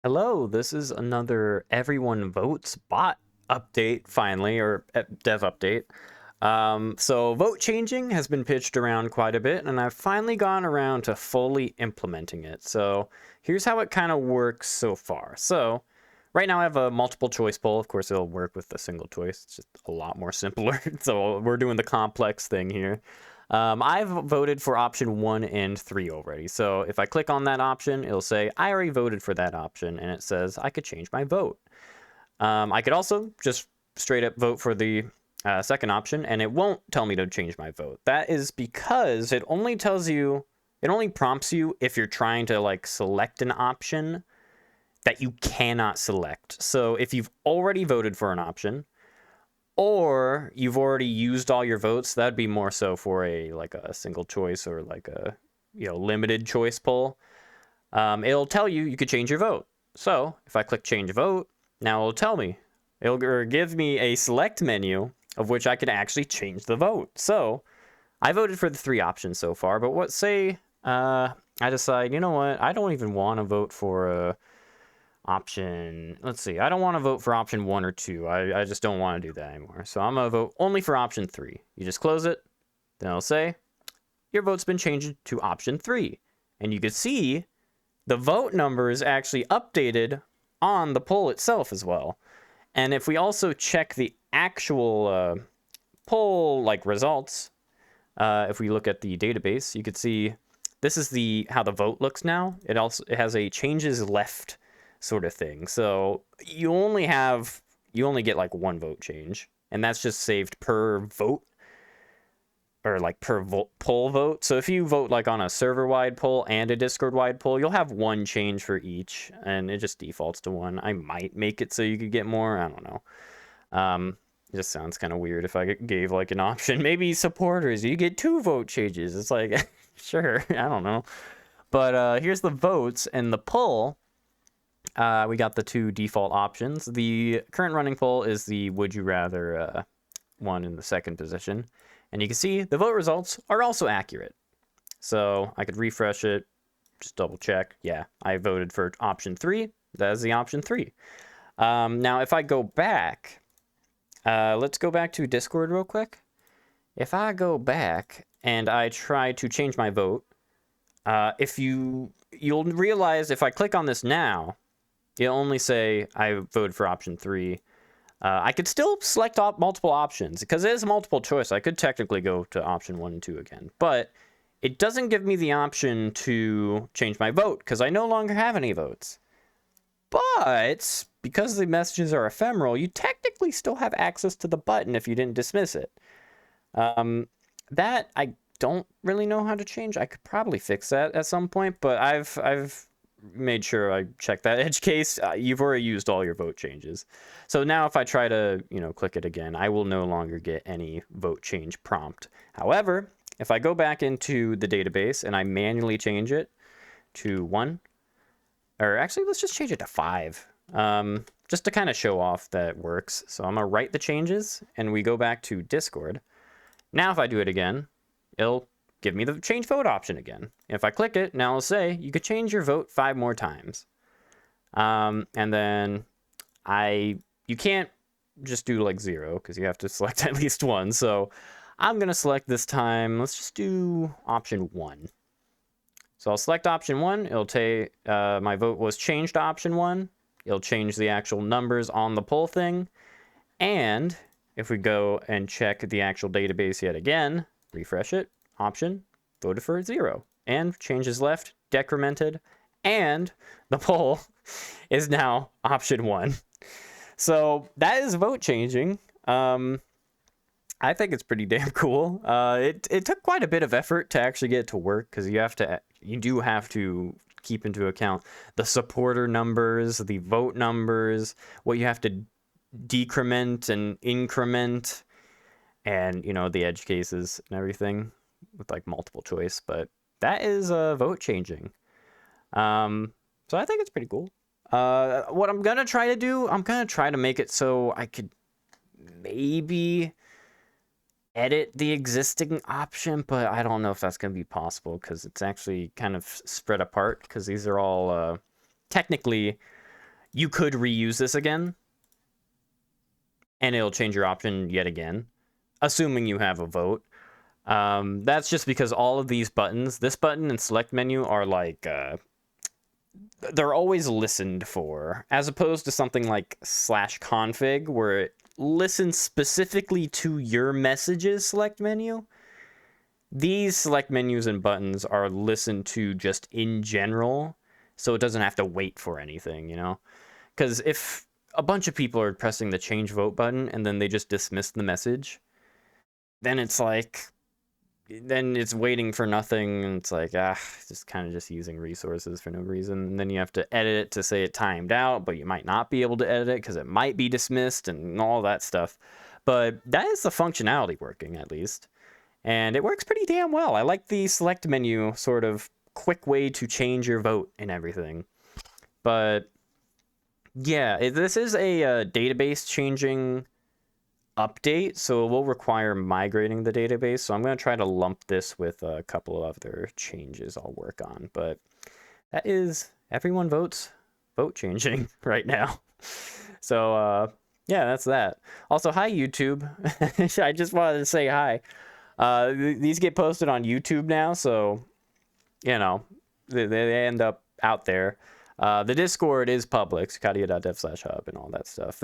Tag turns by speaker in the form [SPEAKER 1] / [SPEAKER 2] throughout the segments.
[SPEAKER 1] Hello, this is another Everyone Votes bot update, finally, or dev update. So vote changing has been pitched around quite a bit, and I've finally gone around to fully implementing it. So here's how it kind of works so far. So right now I have a multiple choice poll. Of course, it'll work with a single choice. It's just a lot more simpler. So we're doing the complex thing here. I've voted for option 1 and 3 already. So if I click on that option, it'll say, I already voted for that option. And it says I could change my vote. I could also just straight up vote for the second option, and it won't tell me to change my vote. That is because it only prompts you if you're trying to like select an option that you cannot select. So if you've already voted for an option, or you've already used all your votes, that'd be more so for a single choice or like a limited choice poll. It'll tell you could change your vote. So if I click change vote, now it'll give me a select menu of which I can actually change the vote. So I voted for the 3 options so far, but I decide, you know what, I don't even want to vote for let's see, I don't want to vote for option 1 or 2. I just don't want to do that anymore. So I'm going to vote only for option 3. You just close it, then it'll say, your vote's been changed to option 3. And you can see the vote number is actually updated on the poll itself as well. And if we also check the actual poll results, if we look at the database, you could see this is how the vote looks now. It has a changes left sort of thing. So you only get like 1 vote change, and that's just saved per vote, or like per poll vote. So if you vote like on a server-wide poll and a Discord-wide poll, you'll have 1 change for each, and it just defaults to 1. I might make it so you could get more. I don't know. It just sounds kind of weird if I gave like an option. Maybe supporters, you get 2 vote changes. It's like, sure, I don't know. But here's the votes and the poll. We got the 2 default options. The current running poll is the would you rather one in the second position. And you can see the vote results are also accurate. So I could refresh it, just double check. Yeah, I voted for option 3. That is the option 3. Now, if I go back, let's go back to Discord real quick. If I go back and I try to change my vote, you'll realize if I click on this now, it'll only say I voted for option 3. I could still select multiple options because it is multiple choice. I could technically go to option 1 and 2 again, but it doesn't give me the option to change my vote because I no longer have any votes. But because the messages are ephemeral, you technically still have access to the button if you didn't dismiss it. That I don't really know how to change. I could probably fix that at some point, but I've made sure I check that edge case. You've already used all your vote changes. So now if I try to, click it again, I will no longer get any vote change prompt. However, if I go back into the database and I manually change it to 1, or actually let's just change it to 5, just to kind of show off that it works. So I'm gonna write the changes and we go back to Discord. Now if I do it again, it'll give me the change vote option again. If I click it, now it'll say you could change your vote 5 more times. And then you can't just do like 0 because you have to select at least 1. So I'm gonna select this time. Let's just do option 1. So I'll select option 1. It'll take my vote was changed to option 1. It'll change the actual numbers on the poll thing. And if we go and check the actual database yet again, refresh it, option, voted for 0. And changes left, decremented, and the poll is now option 1. So that is vote changing. I think it's pretty damn cool. It took quite a bit of effort to actually get it to work because you do have to keep into account the supporter numbers, the vote numbers, what you have to decrement and increment, and the edge cases and everything with like multiple choice. But that is vote changing. So I think it's pretty cool. What I'm gonna try to do, I'm gonna try to make it so I could maybe edit the existing option, but I don't know if that's gonna be possible because it's actually kind of spread apart because these are all technically you could reuse this again, and it'll change your option yet again, assuming you have a vote. That's just because all of these buttons, this button and select menu, are like, they're always listened for, as opposed to something like /config, where it listens specifically to your messages select menu. These select menus and buttons are listened to just in general, so it doesn't have to wait for anything, you know? Because if a bunch of people are pressing the change vote button and then they just dismiss the message, then it's like, then it's waiting for nothing, and it's like, just kind of just using resources for no reason. And then you have to edit it to say it timed out, but you might not be able to edit it because it might be dismissed and all that stuff. But that is the functionality working, at least. And it works pretty damn well. I like the select menu sort of quick way to change your vote and everything. But yeah, this is a database changing update, so it will require migrating the database. So I'm going to try to lump this with a couple of other changes I'll work on. But that is everyone votes vote changing right now. So yeah, that's that. Also, hi YouTube. I just wanted to say hi. These get posted on YouTube now, so you know they end up out there. The Discord is public, Cadia.dev/hub and all that stuff.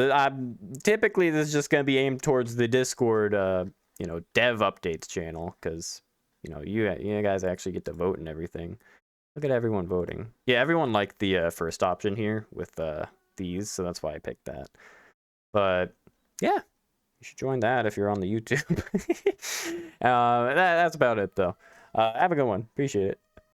[SPEAKER 1] Typically, this is just going to be aimed towards the Discord, dev updates channel, because, you guys actually get to vote and everything. Look at everyone voting. Yeah, everyone liked the first option here with these, so that's why I picked that. But, yeah, you should join that if you're on the YouTube. That's about it, though. Have a good one. Appreciate it.